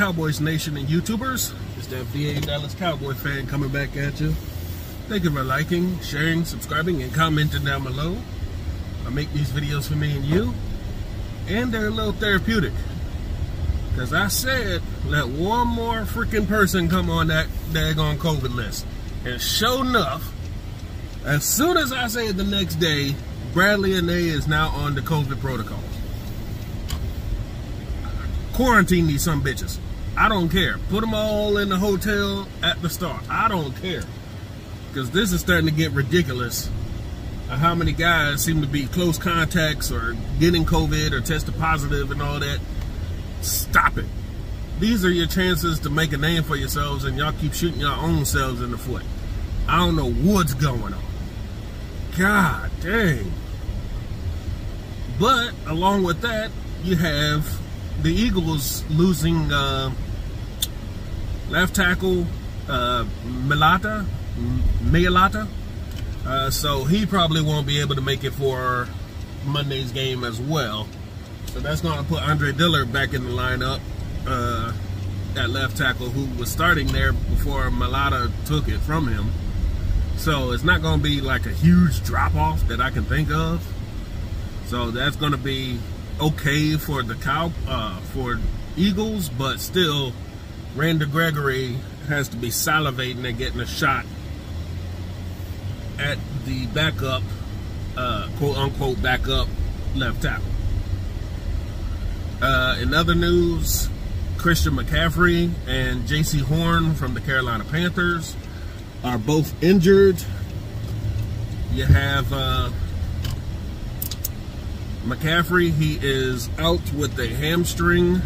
Cowboys Nation and YouTubers? It's that VA Dallas Cowboy fan coming back at you. Thank you for liking, sharing, subscribing, and commenting down below. I make these videos for me and you, and they're a little therapeutic. Because I said, let one more freaking person come on that daggone COVID list. And sure enough, as soon as I say it the next day, Bradley and they is now on the COVID protocols. Quarantine these some bitches. I don't care. Put them all in the hotel at the start. I don't care. Because this is starting to get ridiculous. How many guys seem to be close contacts or getting COVID or tested positive and all that. Stop it. These are your chances to make a name for yourselves, and y'all keep shooting your own selves in the foot. I don't know what's going on. God dang. But along with that, you have the Eagles losing left tackle Mailata. So he probably won't be able to make it for Monday's game as well. So that's going to put Andre Dillard back in the lineup at left tackle, who was starting there before Mailata took it from him. So it's not going to be like a huge drop-off that I can think of. So that's going to be okay for the for Eagles, but still, Randy Gregory has to be salivating and getting a shot at the backup, quote-unquote backup left tackle. In other news, Christian McCaffrey and J.C. Horn from the Carolina Panthers are both injured. You have McCaffrey, he is out with a hamstring,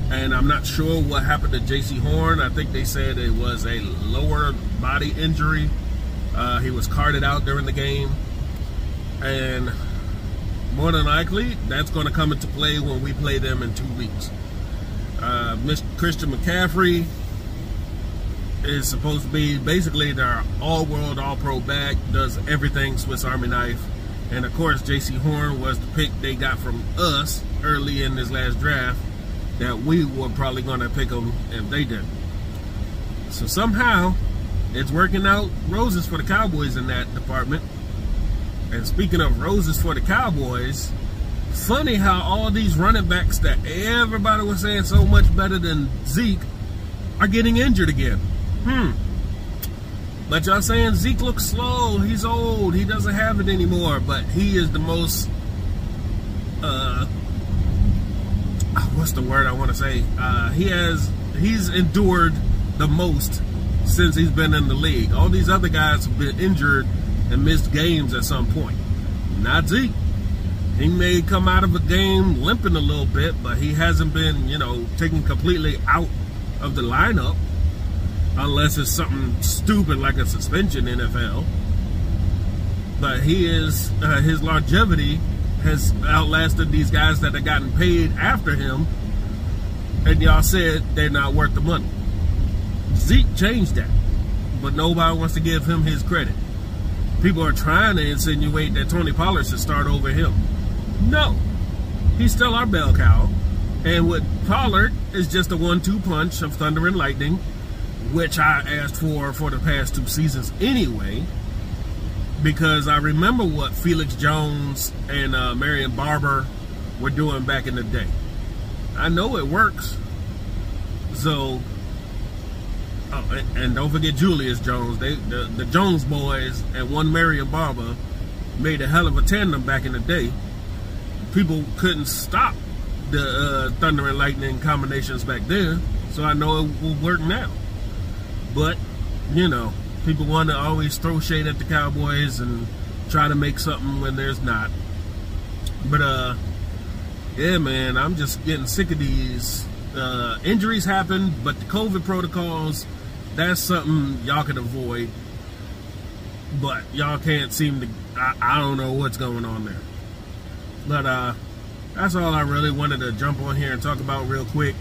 and I'm not sure what happened to J.C. Horn. I think they said it was a lower body injury. He was carted out during the game, and more than likely, that's going to come into play when we play them in 2 weeks. Mr. Christian McCaffrey is supposed to be basically their all-world, all-pro back, does everything Swiss Army knife. And of course, J.C. Horn was the pick they got from us early in this last draft that we were probably going to pick them if they didn't. So somehow, it's working out roses for the Cowboys in that department. And speaking of roses for the Cowboys, funny how all these running backs that everybody was saying so much better than Zeke are getting injured again. But y'all saying Zeke looks slow, he's old, he doesn't have it anymore, but he is the most, what's the word I want to say? He's endured the most since he's been in the league. All these other guys have been injured and missed games at some point. Not Zeke. He may come out of a game limping a little bit, but he hasn't been, you know, taken completely out of the lineup. Unless it's something stupid like a suspension NFL. But he is, his longevity has outlasted these guys that have gotten paid after him. And y'all said they're not worth the money. Zeke changed that. But nobody wants to give him his credit. People are trying to insinuate that Tony Pollard should start over him. No. He's still our bell cow. And with Pollard, is just a 1-2 punch of thunder and lightning, which I asked for the past 2 seasons anyway, because I remember what Felix Jones and Marion Barber were doing back in the day. I know it works. So, oh, and don't forget Julius Jones. The Jones boys and one Marion Barber made a hell of a tandem back in the day. People couldn't stop the thunder and lightning combinations back then, so I know it will work now. But, you know, people want to always throw shade at the Cowboys and try to make something when there's not. But, yeah, man, I'm just getting sick of these. Injuries happen, but the COVID protocols, that's something y'all can avoid. But y'all can't seem to, I don't know what's going on there. But, that's all I really wanted to jump on here and talk about real quick.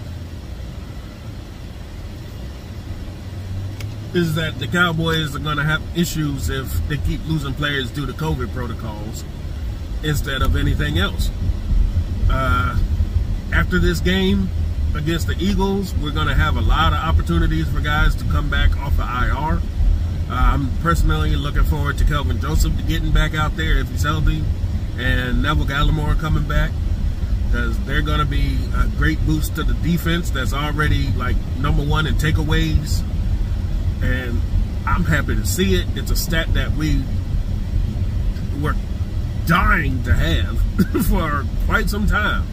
Is that the Cowboys are going to have issues if they keep losing players due to COVID protocols instead of anything else. After this game, against the Eagles, we're going to have a lot of opportunities for guys to come back off the IR. I'm personally looking forward to Kelvin Joseph getting back out there if he's healthy, and Neville Gallimore coming back, because they're going to be a great boost to the defense that's already like #1 in takeaways, and I'm happy to see it. It's a stat that we were dying to have for quite some time,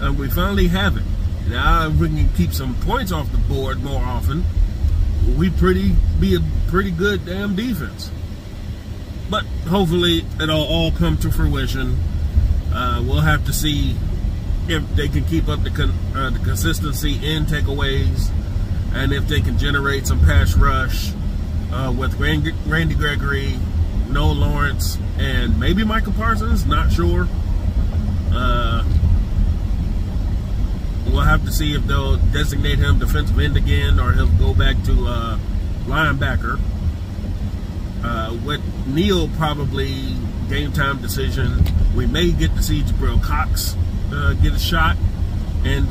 and we finally have it. Now, if we can keep some points off the board more often, we'd be a pretty good damn defense. But hopefully it'll all come to fruition. We'll have to see if they can keep up the consistency in takeaways, and if they can generate some pass rush with Randy Gregory, Noah Lawrence, and maybe Michael Parsons, not sure. We'll have to see if they'll designate him defensive end again, or he'll go back to linebacker. With Neal probably game time decision, we may get to see Jabril Cox get a shot, and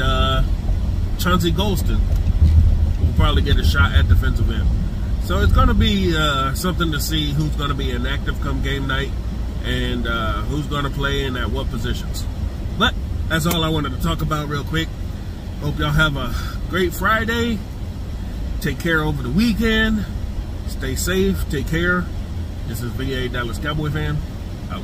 Chauncey Golston will probably get a shot at defensive end. So it's going to be something to see who's going to be inactive come game night, and who's going to play and at what positions. But that's all I wanted to talk about real quick. Hope y'all have a great Friday. Take care over the weekend. Stay safe. Take care. This is VA Dallas Cowboy fan. Out.